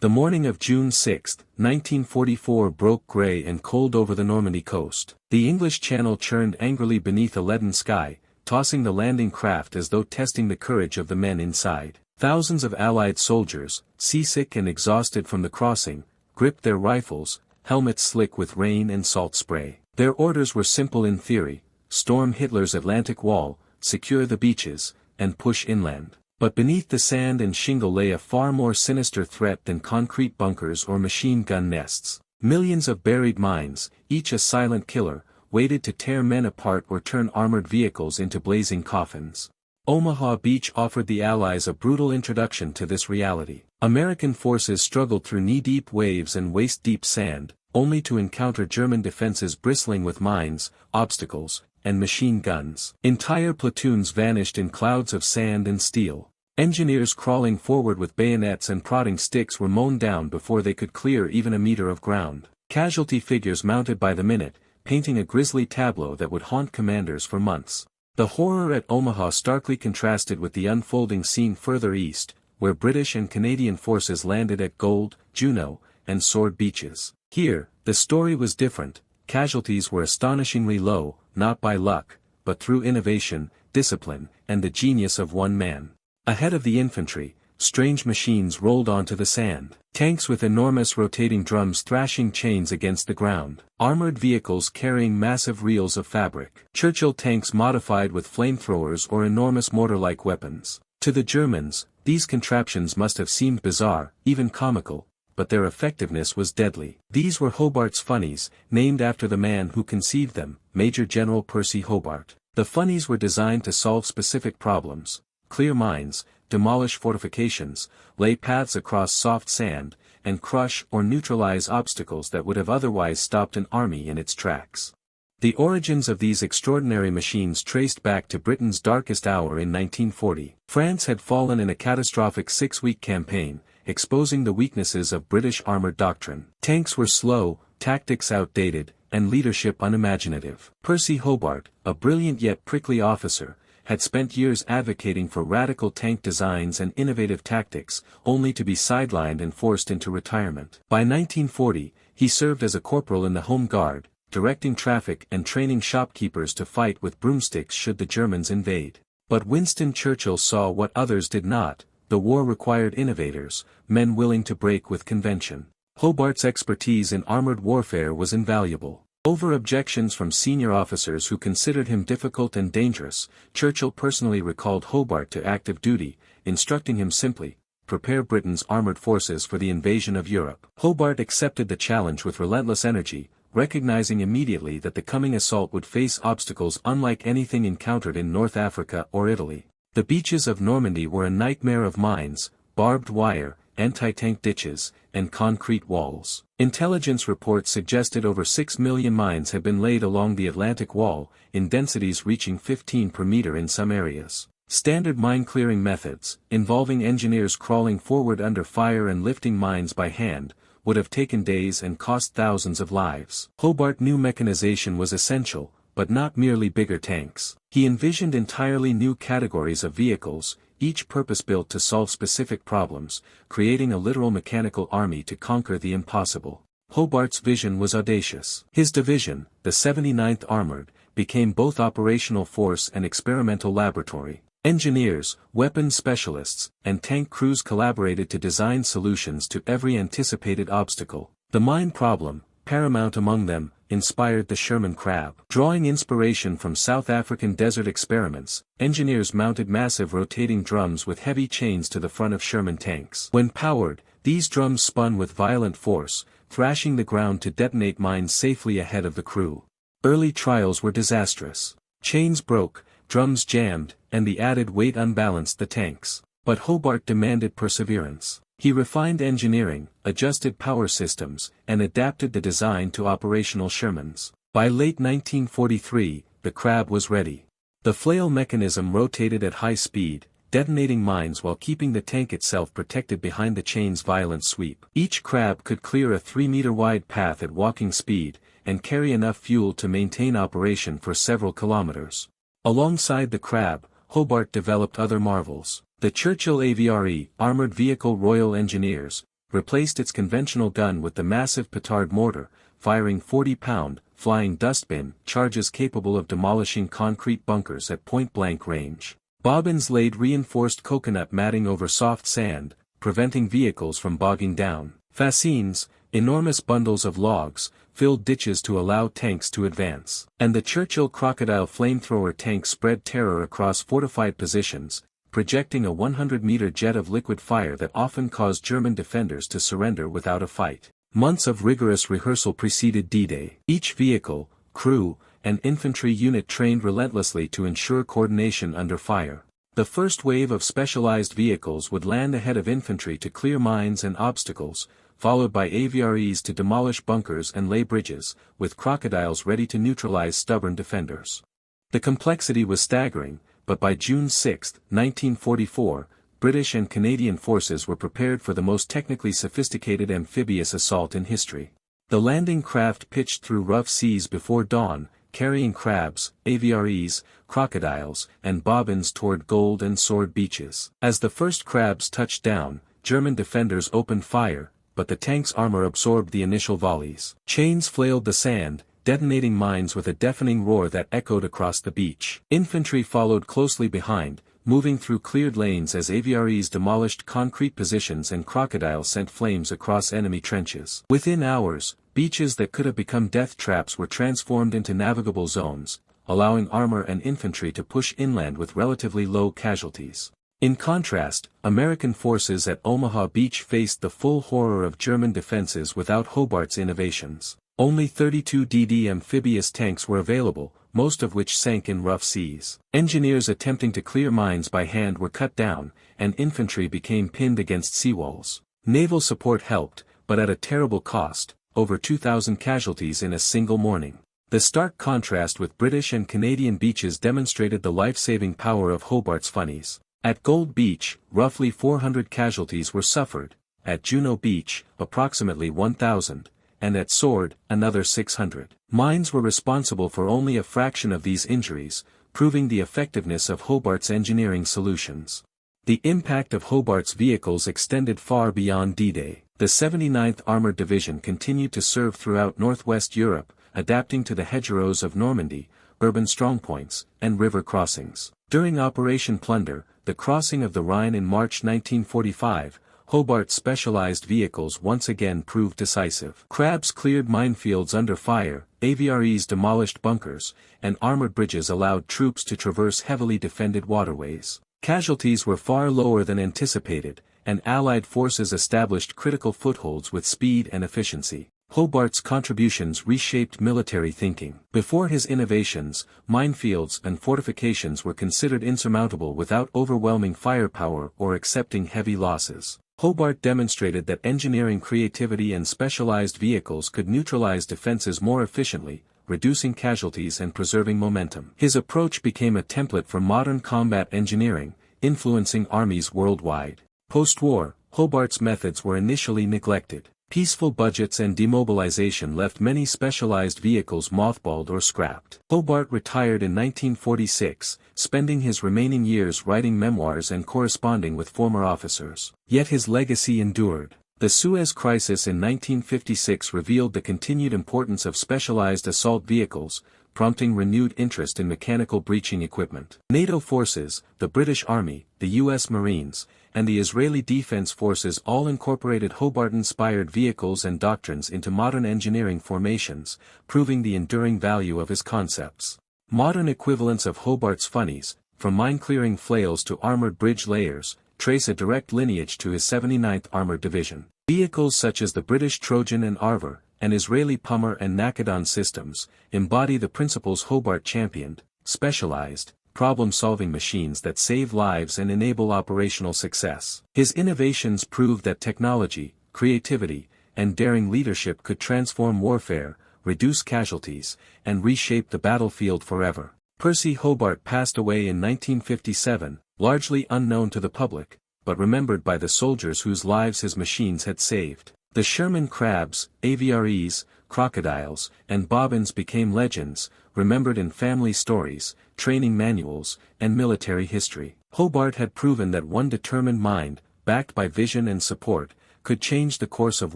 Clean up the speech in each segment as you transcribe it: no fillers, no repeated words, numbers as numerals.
The morning of June 6, 1944 broke grey and cold over the Normandy coast. The English Channel churned angrily beneath a leaden sky, tossing the landing craft as though testing the courage of the men inside. Thousands of Allied soldiers, seasick and exhausted from the crossing, gripped their rifles, helmets slick with rain and salt spray. Their orders were simple in theory: storm Hitler's Atlantic Wall, secure the beaches, and push inland. But beneath the sand and shingle lay a far more sinister threat than concrete bunkers or machine gun nests. Millions of buried mines, each a silent killer, waited to tear men apart or turn armored vehicles into blazing coffins. Omaha Beach offered the Allies a brutal introduction to this reality. American forces struggled through knee-deep waves and waist-deep sand, only to encounter German defenses bristling with mines, obstacles, and machine guns. Entire platoons vanished in clouds of sand and steel. Engineers crawling forward with bayonets and prodding sticks were mown down before they could clear even a meter of ground. Casualty figures mounted by the minute, painting a grisly tableau that would haunt commanders for months. The horror at Omaha starkly contrasted with the unfolding scene further east, where British and Canadian forces landed at Gold, Juno, and Sword beaches. Here, the story was different. Casualties were astonishingly low, not by luck, but through innovation, discipline, and the genius of one man. Ahead of the infantry, strange machines rolled onto the sand. Tanks with enormous rotating drums thrashing chains against the ground. Armored vehicles carrying massive reels of fabric. Churchill tanks modified with flamethrowers or enormous mortar-like weapons. To the Germans, these contraptions must have seemed bizarre, even comical, but their effectiveness was deadly. These were Hobart's Funnies, named after the man who conceived them, Major General Percy Hobart. The Funnies were designed to solve specific problems: clear mines, demolish fortifications, lay paths across soft sand, and crush or neutralize obstacles that would have otherwise stopped an army in its tracks. The origins of these extraordinary machines traced back to Britain's darkest hour in 1940. France had fallen in a catastrophic 6-week campaign, exposing the weaknesses of British armored doctrine. Tanks were slow, tactics outdated, and leadership unimaginative. Percy Hobart, a brilliant yet prickly officer, had spent years advocating for radical tank designs and innovative tactics, only to be sidelined and forced into retirement. By 1940, he served as a corporal in the Home Guard, directing traffic and training shopkeepers to fight with broomsticks should the Germans invade. But Winston Churchill saw what others did not: the war required innovators, men willing to break with convention. Hobart's expertise in armored warfare was invaluable. Over objections from senior officers who considered him difficult and dangerous, Churchill personally recalled Hobart to active duty, instructing him simply: prepare Britain's armored forces for the invasion of Europe. Hobart accepted the challenge with relentless energy, recognizing immediately that the coming assault would face obstacles unlike anything encountered in North Africa or Italy. The beaches of Normandy were a nightmare of mines, barbed wire, anti-tank ditches, and concrete walls. Intelligence reports suggested over 6 million mines had been laid along the Atlantic Wall, in densities reaching 15 per meter in some areas. Standard mine-clearing methods, involving engineers crawling forward under fire and lifting mines by hand, would have taken days and cost thousands of lives. Hobart knew mechanization was essential, but not merely bigger tanks. He envisioned entirely new categories of vehicles, each purpose-built to solve specific problems, creating a literal mechanical army to conquer the impossible. Hobart's vision was audacious. His division, the 79th Armored, became both operational force and experimental laboratory. Engineers, weapons specialists, and tank crews collaborated to design solutions to every anticipated obstacle. The mine problem, paramount among them, inspired the Sherman crab. Drawing inspiration from South African desert experiments, engineers mounted massive rotating drums with heavy chains to the front of Sherman tanks. When powered, these drums spun with violent force, thrashing the ground to detonate mines safely ahead of the crew. Early trials were disastrous. Chains broke, drums jammed, and the added weight unbalanced the tanks. But Hobart demanded perseverance. He refined engineering, adjusted power systems, and adapted the design to operational Shermans. By late 1943, the crab was ready. The flail mechanism rotated at high speed, detonating mines while keeping the tank itself protected behind the chain's violent sweep. Each crab could clear a 3-meter-wide path at walking speed, and carry enough fuel to maintain operation for several kilometers. Alongside the crab, Hobart developed other marvels. The Churchill AVRE, Armored Vehicle Royal Engineers, replaced its conventional gun with the massive petard mortar, firing 40-pound, flying dustbin charges capable of demolishing concrete bunkers at point-blank range. Bobbins laid reinforced coconut matting over soft sand, preventing vehicles from bogging down. Fascines, enormous bundles of logs, filled ditches to allow tanks to advance. And the Churchill crocodile flamethrower tank spread terror across fortified positions, projecting a 100-meter jet of liquid fire that often caused German defenders to surrender without a fight. Months of rigorous rehearsal preceded D-Day. Each vehicle, crew, and infantry unit trained relentlessly to ensure coordination under fire. The first wave of specialized vehicles would land ahead of infantry to clear mines and obstacles, followed by AVREs to demolish bunkers and lay bridges, with crocodiles ready to neutralize stubborn defenders. The complexity was staggering, but by June 6, 1944, British and Canadian forces were prepared for the most technically sophisticated amphibious assault in history. The landing craft pitched through rough seas before dawn, carrying crabs, AVREs, crocodiles, and bobbins toward gold and sword beaches. As the first crabs touched down, German defenders opened fire, but the tank's armor absorbed the initial volleys. Chains flailed the sand, detonating mines with a deafening roar that echoed across the beach. Infantry followed closely behind, moving through cleared lanes as AVREs demolished concrete positions and crocodiles sent flames across enemy trenches. Within hours, beaches that could have become death traps were transformed into navigable zones, allowing armor and infantry to push inland with relatively low casualties. In contrast, American forces at Omaha Beach faced the full horror of German defenses without Hobart's innovations. Only 32 DD amphibious tanks were available, most of which sank in rough seas. Engineers attempting to clear mines by hand were cut down, and infantry became pinned against seawalls. Naval support helped, but at a terrible cost, over 2,000 casualties in a single morning. The stark contrast with British and Canadian beaches demonstrated the life-saving power of Hobart's Funnies. At Gold Beach, roughly 400 casualties were suffered, at Juno Beach, approximately 1,000, and at Sword, another 600. Mines were responsible for only a fraction of these injuries, proving the effectiveness of Hobart's engineering solutions. The impact of Hobart's vehicles extended far beyond D-Day. The 79th Armored Division continued to serve throughout northwest Europe, adapting to the hedgerows of Normandy, urban strongpoints, and river crossings. During Operation Plunder, the crossing of the Rhine in March 1945, Hobart's specialized vehicles once again proved decisive. Crabs cleared minefields under fire, AVREs demolished bunkers, and armored bridges allowed troops to traverse heavily defended waterways. Casualties were far lower than anticipated, and Allied forces established critical footholds with speed and efficiency. Hobart's contributions reshaped military thinking. Before his innovations, minefields and fortifications were considered insurmountable without overwhelming firepower or accepting heavy losses. Hobart demonstrated that engineering creativity and specialized vehicles could neutralize defenses more efficiently, reducing casualties and preserving momentum. His approach became a template for modern combat engineering, influencing armies worldwide. Post-war, Hobart's methods were initially neglected. Peaceful budgets and demobilization left many specialized vehicles mothballed or scrapped. Hobart retired in 1946, spending his remaining years writing memoirs and corresponding with former officers. Yet his legacy endured. The Suez Crisis in 1956 revealed the continued importance of specialized assault vehicles, prompting renewed interest in mechanical breaching equipment. NATO forces, the British Army, the U.S. Marines, and the Israeli Defense Forces all incorporated Hobart-inspired vehicles and doctrines into modern engineering formations, proving the enduring value of his concepts. Modern equivalents of Hobart's Funnies, from mine-clearing flails to armored bridge layers, trace a direct lineage to his 79th Armored Division. Vehicles such as the British Trojan and Arver, and Israeli Pummer and Nakadon systems, embody the principles Hobart championed: specialized, problem-solving machines that save lives and enable operational success. His innovations proved that technology, creativity, and daring leadership could transform warfare, reduce casualties, and reshape the battlefield forever. Percy Hobart passed away in 1957, largely unknown to the public, but remembered by the soldiers whose lives his machines had saved. The Sherman crabs, AVREs, crocodiles, and bobbins became legends, remembered in family stories, training manuals, and military history. Hobart had proven that one determined mind, backed by vision and support, could change the course of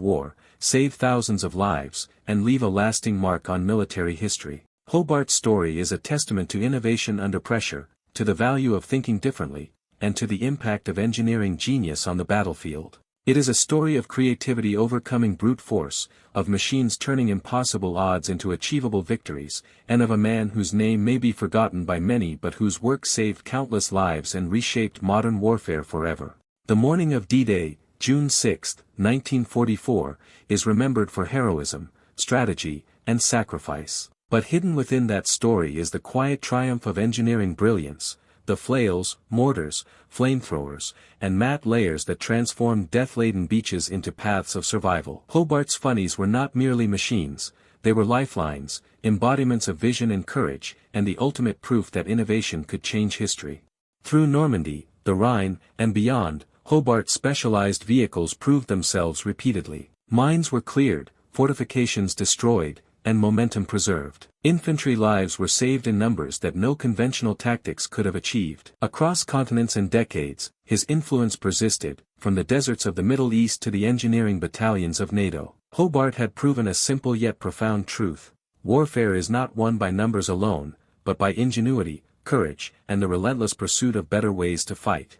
war, save thousands of lives, and leave a lasting mark on military history. Hobart's story is a testament to innovation under pressure, to the value of thinking differently, and to the impact of engineering genius on the battlefield. It is a story of creativity overcoming brute force, of machines turning impossible odds into achievable victories, and of a man whose name may be forgotten by many but whose work saved countless lives and reshaped modern warfare forever. The morning of D-Day, June 6, 1944, is remembered for heroism, strategy, and sacrifice. But hidden within that story is the quiet triumph of engineering brilliance, the flails, mortars, flamethrowers, and mat layers that transformed death-laden beaches into paths of survival. Hobart's Funnies were not merely machines, they were lifelines, embodiments of vision and courage, and the ultimate proof that innovation could change history. Through Normandy, the Rhine, and beyond, Hobart's specialized vehicles proved themselves repeatedly. Mines were cleared, fortifications destroyed, and momentum preserved. Infantry lives were saved in numbers that no conventional tactics could have achieved. Across continents and decades, his influence persisted, from the deserts of the Middle East to the engineering battalions of NATO. Hobart had proven a simple yet profound truth: warfare is not won by numbers alone, but by ingenuity, courage, and the relentless pursuit of better ways to fight.